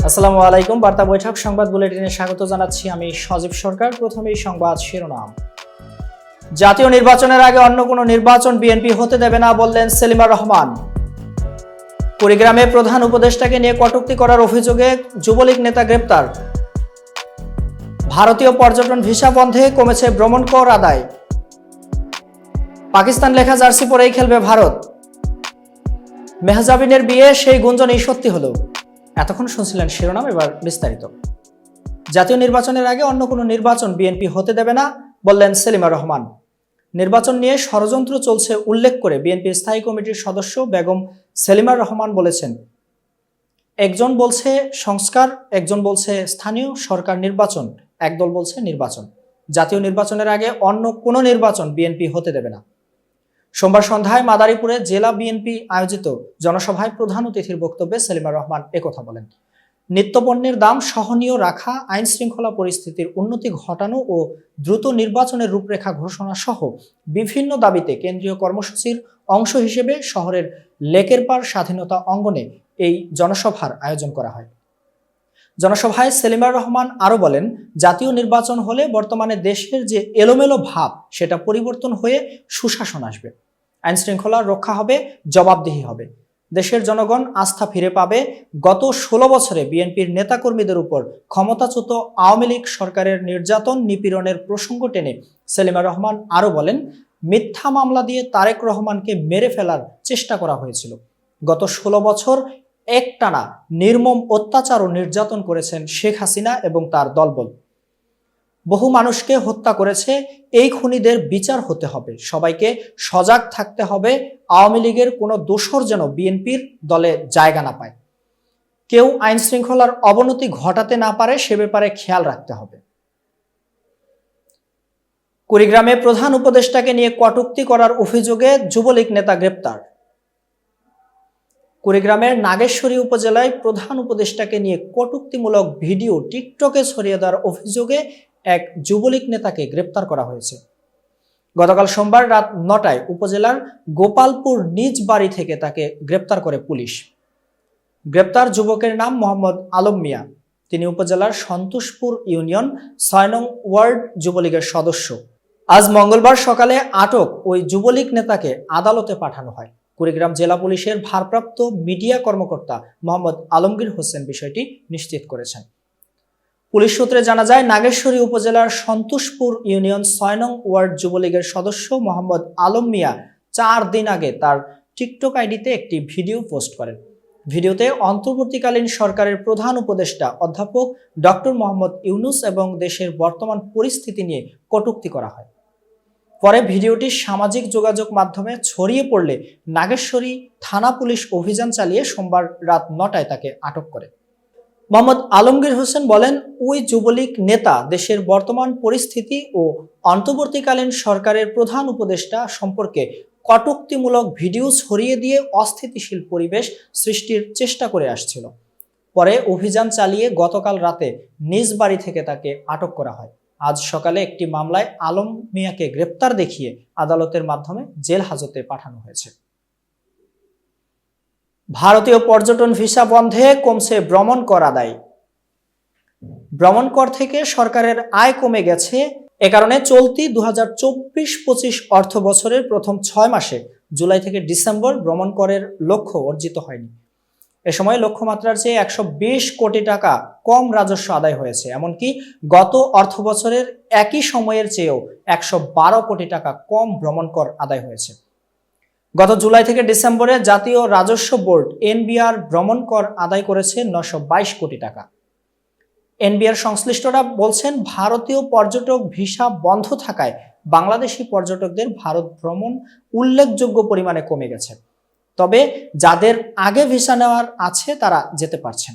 আসসালামু আলাইকুম। বার্তা বৈঠক সংবাদ বুলেটিনে স্বাগত জানাচ্ছি আমি সজীব সরকার। প্রথমেই সংবাদ শিরোনাম। জাতীয় নির্বাচনের আগে অন্য কোনো নির্বাচন বিএনপি হতে দেবে না বললেন সেলিমা রহমান। কুড়িগ্রামে প্রধান উপদেষ্টাকে নিয়ে কটূক্তি করার অভিযোগে যুবলীগ নেতা গ্রেপ্তার। ভারতীয় পর্যটন ভিসা বন্ধে কমেছে ভ্রমণ কর আদায়। পাকিস্তান লেখা জার্সি পরেই খেলবে ভারত। মেহজাবিনের বিয়ে সেই গুঞ্জনই সত্যি হলো। এতক্ষণ শুনছিলেন শিরোনাম, এবার বিস্তারিত। জাতীয় নির্বাচনের আগে অন্য কোনো নির্বাচন বিএনপি হতে দেবে না বললেন সেলিমা রহমান। নির্বাচন নিয়ে ষড়যন্ত্র চলছে উল্লেখ করে বিএনপির স্থায়ী কমিটির সদস্য বেগম সেলিমা রহমান বলেছেন, একজন বলছে সংস্কার, একজন বলছে স্থানীয় সরকার নির্বাচন, একদল বলছে নির্বাচন। জাতীয় নির্বাচনের আগে অন্য কোনো নির্বাচন বিএনপি হতে দেবে না। সোমবার সন্ধ্যায় মাদারীপুরে জেলা বিএনপি আয়োজিত জনসভায় প্রধান অতিথির বক্তব্যে সেলিমা রহমান একথা বলেন। নিত্যপণ্যের দাম সহনীয় রাখা, আইন শৃঙ্খলা পরিস্থিতির উন্নতি ঘটানো ও দ্রুত নির্বাচনের রূপরেখা ঘোষণা সহ বিভিন্ন দাবিতে কেন্দ্রীয় কর্মসূচির অংশ হিসেবে শহরের লেকের পাড় স্বাধীনতা অঙ্গনে এই জনসভার আয়োজন করা হয়। জনসভায় সেলিমা রহমান আরো বলেন, জাতীয় নির্বাচন হলে বর্তমানে দেশের যে এলোমেলো ভাব সেটা পরিবর্তন হয়ে সুশাসন আসবে, আইন শৃঙ্খলা রক্ষা হবে, জবাবদিহি হবে, দেশের জনগণ আস্থা ফিরে পাবে। গত 16 বছরে বিএনপির নেতাকর্মীদের উপর ক্ষমতাচ্যুত আওয়ামী লীগ সরকারের নির্যাতন নিপীড়নের প্রসঙ্গ টেনে সেলিমা রহমান আরো বলেন, মিথ্যা মামলা দিয়ে তারেক রহমানকে মেরে ফেলার চেষ্টা করা হয়েছিল। গত 16 বছর একটানা নির্মম অত্যাচার ও নির্যাতন করেছেন শেখ হাসিনা এবং তার দলবল। বহু মানুষকে হত্যা করেছে। এই খুনিদের বিচার হতে হবে, সবাইকে সজাগ থাকতে হবে। আওয়ামী লীগের কোনো দোসর যেন বিএনপির দলে জায়গা না পায়, কেউ আইন শৃঙ্খলার অবনতি ঘটাতে না পারে সে ব্যাপারে খেয়াল রাখতে হবে। কুড়িগ্রামে প্রধান উপদেষ্টাকে নিয়ে কটূক্তি করার অভিযোগে যুবলীগ নেতা গ্রেপ্তার। কুড়িগ্রামের নাগেশ্বরী উপজেলায় প্রধান উপদেষ্টাকে নিয়ে কটূক্তিমূলক ভিডিও টিকটকে ছড়িয়ে দেওয়ার অভিযোগে এক যুবলীগ নেতাকে গ্রেপ্তার করা হয়েছে। গতকাল সোমবার রাত 9টায় উপজেলার গোপালপুর নিজ বাড়ি থেকে তাকে গ্রেপ্তার করে পুলিশ। গ্রেপ্তার যুবকের নাম মোহাম্মদ আলম মিয়া। তিনি উপজেলার সন্তোষপুর ইউনিয়ন 6 নং ওয়ার্ড যুবলীগের সদস্য। আজ মঙ্গলবার সকালে আটক ওই যুবলীগ নেতাকে আদালতে পাঠানো হয়। কুড়িগ্রাম জেলা পুলিশের ভারপ্রাপ্ত মিডিয়া কর্মকর্তা মোহাম্মদ আলমগীর হোসেন বিষয়টি নিশ্চিত করেছেন। পুলিশ সূত্রে জানা যায়, নাগেশ্বরী উপজেলার সন্তোষপুর ইউনিয়ন 6 নং ওয়ার্ড যুবলীগের সদস্য মোহাম্মদ আলম মিয়া 4 দিন আগে তার টিকটক আইডিতে একটি ভিডিও পোস্ট করেন। ভিডিওতে অন্তর্বর্তীকালীন সরকারের প্রধান উপদেষ্টা অধ্যাপক ডক্টর মোহাম্মদ ইউনুস এবং দেশের বর্তমান পরিস্থিতি নিয়ে কটূক্তি করা হয়। পরে ভিডিওটি সামাজিক যোগাযোগ মাধ্যমে ছড়িয়ে পড়লে নাগেশ্বরী থানা পুলিশ অভিযান চালিয়ে সোমবার রাত 9টায় তাকে আটক করে। মোহাম্মদ আলমগীর হোসেন বলেন, ওই যুবলীগ নেতা দেশের বর্তমান পরিস্থিতি ও অন্তর্বর্তীকালীন সরকারের প্রধান উপদেষ্টা সম্পর্কে কটূক্তিমূলক ভিডিও ছড়িয়ে দিয়ে অস্থিতিশীল পরিবেশ সৃষ্টির চেষ্টা করে আসছিল। পরে অভিযান চালিয়ে গতকাল রাতে নিজ বাড়ি থেকে তাকে আটক করা হয়। আজ সকালে একটি মামলায় আলম মিয়াকে গ্রেপ্তার দেখিয়ে আদালতের মাধ্যমে জেল হাজতে পাঠানো হয়েছে। ভারতীয় পর্যটন ভিসা বন্ধে কমছে ভ্রমণ কর আদায়। ভ্রমণ কর থেকে সরকারের আয় কমে গেছে। এ কারণে চলতি 2024-25 অর্থ বছরের প্রথম 6 মাসে জুলাই থেকে ডিসেম্বর ভ্রমণ করের লক্ষ্য অর্জিত হয়নি। এ সময় লক্ষ্যমাত্রার চেয়ে 120 কোটি টাকা কম রাজস্ব আদায় হয়েছে। এমনকি গত অর্থ বছরের একই সময়ের চেয়েও 112 কোটি টাকা কম ভ্রমণ কর আদায় হয়েছে। গত জুলাই থেকে ডিসেম্বরে জাতীয় রাজস্ব বোর্ড এনবিআর ভ্রমণ কর আদায় করেছে 922 কোটি টাকা। এনবিআর সংশ্লিষ্টরা বলছেন, ভারতীয় পর্যটক ভিসা বন্ধ থাকায় বাংলাদেশি পর্যটকদের ভারত ভ্রমণ উল্লেখযোগ্য পরিমাণে কমে গেছে। তবে যাদের আগে ভিসা নেওয়ার আছে তারা যেতে পারছেন।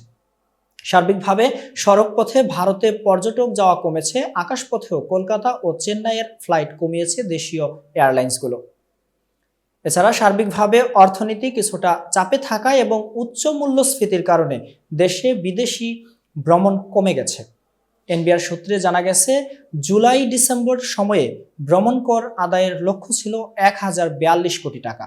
সার্বিকভাবে সড়ক পথে ভারতে পর্যটক যাওয়া কমেছে। আকাশপথেও কলকাতা ও চেন্নাইয়ের ফ্লাইট কমিয়েছে দেশীয় এয়ারলাইন্সগুলো। এছাড়া সার্বিকভাবে অর্থনীতি কিছুটা চাপে থাকায় এবং উচ্চ মূল্যস্ফীতির কারণে দেশে বিদেশি ভ্রমণ কমে গেছে। এনবিআর সূত্রে জানা গেছে, জুলাই ডিসেম্বর সময়ে ভ্রমণ কর আদায়ের লক্ষ্য ছিল 1042 কোটি টাকা।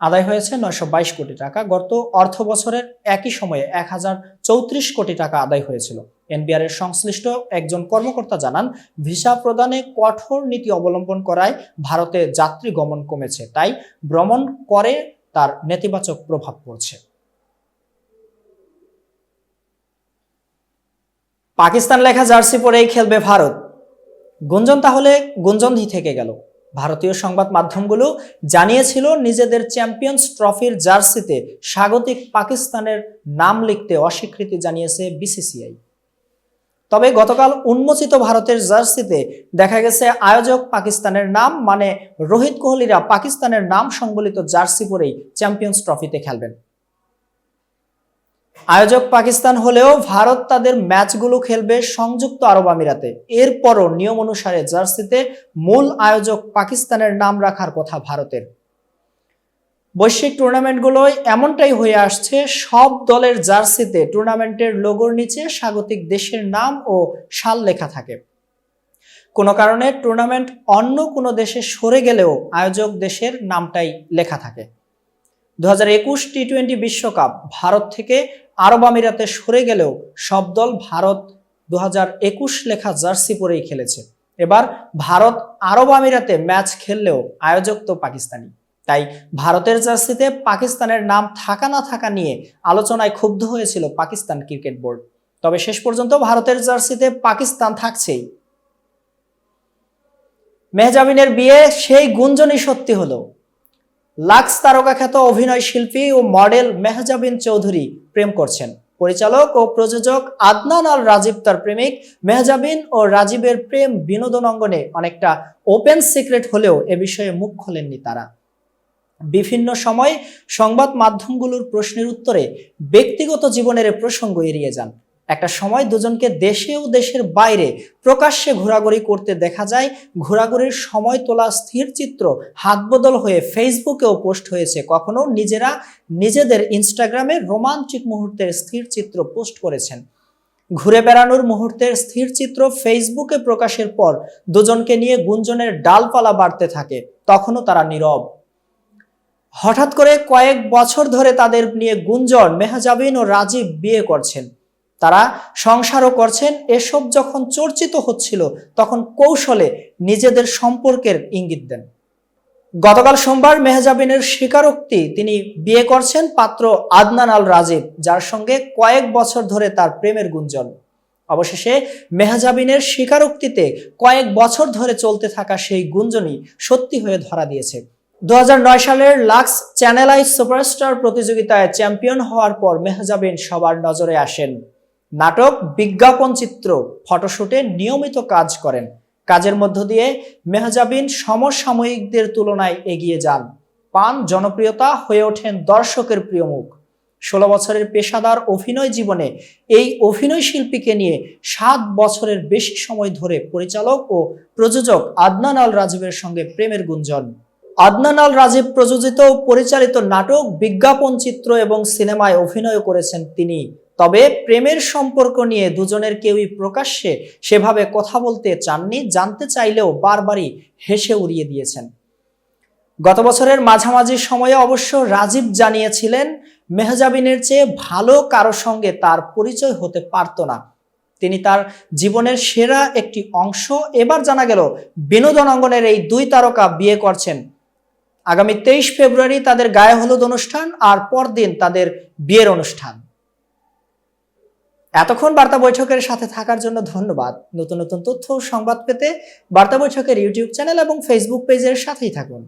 আদায় হয়েছে 922 কোটি টাকা। গত অর্থ বছরের একই সময়ে 1034 কোটি টাকা আদায় হয়েছিল। এনবিআর এর সংশ্লিষ্ট একজন কর্মকর্তা জানান, ভিসা প্রদানে কঠোর নীতি অবলম্বন করায় ভারতে যাত্রী গমন কমেছে, তাই ভ্রমণ করে তার নেতিবাচক প্রভাব পড়ছে। পাকিস্তান লেখা জার্সি পরেই খেলবে ভারত। গুঞ্জন তাহলে গুঞ্জনই থেকে গেল। ভারতীয় সংবাদ মাধ্যমগুলো জানিয়েছিল নিজেদের চ্যাম্পিয়ন্স ট্রফির জার্সিতে স্বাগতিক পাকিস্তানের নাম লিখতে অস্বীকৃতি জানিয়েছে বিসিসিআই। তবে গতকাল উন্মোচিত ভারতের জার্সিতে দেখা গেছে আয়োজক পাকিস্তানের নাম, মানে রোহিত কোহলিরা পাকিস্তানের নাম সংবলিত জার্সি পরেই চ্যাম্পিয়ন্স ট্রফিতে খেলবেন। আয়োজক পাকিস্তান হলেও ভারত তাদের ম্যাচগুলো খেলবে সংযুক্ত আরব আমিরাতে। এরপরও নিয়ম অনুসারে জার্সিতে মূল আয়োজক পাকিস্তানের নাম রাখার কথা ভারতের। বৈশ্বিক টুর্নামেন্টগুলোয় এমনটাই হয়ে আসছে, সব দলের জার্সিতে টুর্নামেন্টের লোগোর নিচে স্বাগতিক দেশের নাম ও সাল লেখা থাকে। কোনো কারণে টুর্নামেন্ট অন্য কোনো দেশে সরে গেলেও আয়োজক দেশের নামটাই লেখা থাকে। 2021 টি-20 বিশ্বকাপ ভারত থেকে আরব আমিরাতে সরে গেলেও সব দল ভারত 2021 লেখা জার্সি পরেই খেলেছে। এবার ভারত আরব আমিরাতে ম্যাচ খেললেও আয়োজক তো পাকিস্তানি, তাই ভারতের জার্সিতে পাকিস্তানের নাম থাকা না থাকা নিয়ে আলোচনায় ক্ষুব্ধ হয়েছিল পাকিস্তান ক্রিকেট বোর্ড। তবে শেষ পর্যন্ত ভারতের জার্সিতে পাকিস্তান থাকছেই। মেহজাবিনের বিয়ে, সেই গুঞ্জনই সত্যি হলো। লাক্স তারকা খ্যাত অভিনয় শিল্পী ও মডেল মেহজাবিন চৌধুরী প্রেম করছেন। পরিচালক ও প্রযোজক আদনান আল রাজীব তার প্রেমিক। মেহজাবিন ও রাজীবের প্রেম বিনোদন অঙ্গনে অনেকটা ওপেন সিক্রেট হলেও এ বিষয়ে মুখ খোলেননি তারা। বিভিন্ন সময় সংবাদ মাধ্যমগুলোর প্রশ্নের উত্তরে ব্যক্তিগত জীবনের প্রসঙ্গ এড়িয়ে যান। একটা সময় দুজনকে দেশে ও দেশের বাইরে প্রকাশ্যে ঘোরাঘুরি করতে দেখা যায়। ঘোরাঘুরির সময় তোলা স্থির চিত্র হাতবদল হয়ে ফেসবুকেও পোস্ট হয়েছে। কখনো নিজেরা নিজেদের ইনস্টাগ্রামে রোমান্টিক মুহূর্তের স্থির চিত্র পোস্ট করেছেন। ঘুরে বেড়ানোর মুহূর্তের স্থির চিত্র ফেসবুকে প্রকাশের পর দুজনকে নিয়ে গুঞ্জনের ডালপালা বাড়তে থাকে। তখনও তারা নীরব। হঠাৎ করে কয়েক বছর ধরে তাদের নিয়ে গুঞ্জন, মেহজাবিন ও রাজীব বিয়ে করছেন, তারা সংসারও করছেন। এসব যখন চর্চিত হচ্ছিল তখন কৌশলে নিজেদের সম্পর্কের ইঙ্গিত দেন। গতকাল সোমবার মেহজাবিনের স্বীকারোক্তি, তিনি বিয়ে করছেন পাত্র আদনান আল রাজীব, যার সঙ্গে কয়েক বছর ধরে তার প্রেমের গুঞ্জন। অবশেষে মেহজাবিনের স্বীকারোক্তিতে কয়েক বছর ধরে চলতে থাকা সেই গুঞ্জনই সত্যি হয়ে ধরা দিয়েছে। 2009 সালের লাক্স চ্যানেল আই সুপারস্টার প্রতিযোগিতায় চ্যাম্পিয়ন হওয়ার পর মেহজাবিন সবার নজরে আসেন। নাটক, বিজ্ঞাপন চিত্র, ফটোশুটে নিয়মিত কাজ করেন। কাজের মধ্য দিয়ে মেহজাবিন সমসাময়িকদের তুলনায় এগিয়ে যান, পান জনপ্রিয়তা, হয়ে ওঠেন দর্শকের প্রিয় মুখ। 16 বছরের পেশাদার অভিনয় জীবনে এই অভিনয় শিল্পীকে নিয়ে 7 বছরের বেশি সময় ধরে পরিচালক ও প্রযোজক আদনান আল রাজীবের সঙ্গে প্রেমের গুঞ্জন। আদনান আল রাজীব প্রযোজিত ও পরিচালিত নাটক, বিজ্ঞাপন চিত্র এবং সিনেমায় অভিনয় করেছেন তিনি। তবে প্রেমের সম্পর্ক নিয়ে দুজনের কেউই প্রকাশ্যে সেভাবে কথা বলতে চাননি। জানতে চাইলেও বারবারই হেসে উড়িয়ে দিয়েছেন। গত বছরের মাঝামাঝি সময়ে অবশ্য রাজীব জানিয়েছিলেন মেহজাবিনের চেয়ে ভালো কারো সঙ্গে তার পরিচয় হতে পারত না। তিনি তার জীবনের সেরা একটি অংশ। এবার জানা গেল বিনোদন অঙ্গনের এই দুই তারকা বিয়ে করছেন। আগামী 23 ফেব্রুয়ারি তাদের গায়ে হলুদ অনুষ্ঠান, আর পরদিন তাদের বিয়ের অনুষ্ঠান। এতক্ষণ বার্তা বৈঠকের সাথে থাকার জন্য ধন্যবাদ। নতুন নতুন তথ্য ও সংবাদ পেতে বার্তা বৈঠকের ইউটিউব চ্যানেল এবং ফেসবুক পেজের সাথেই থাকুন।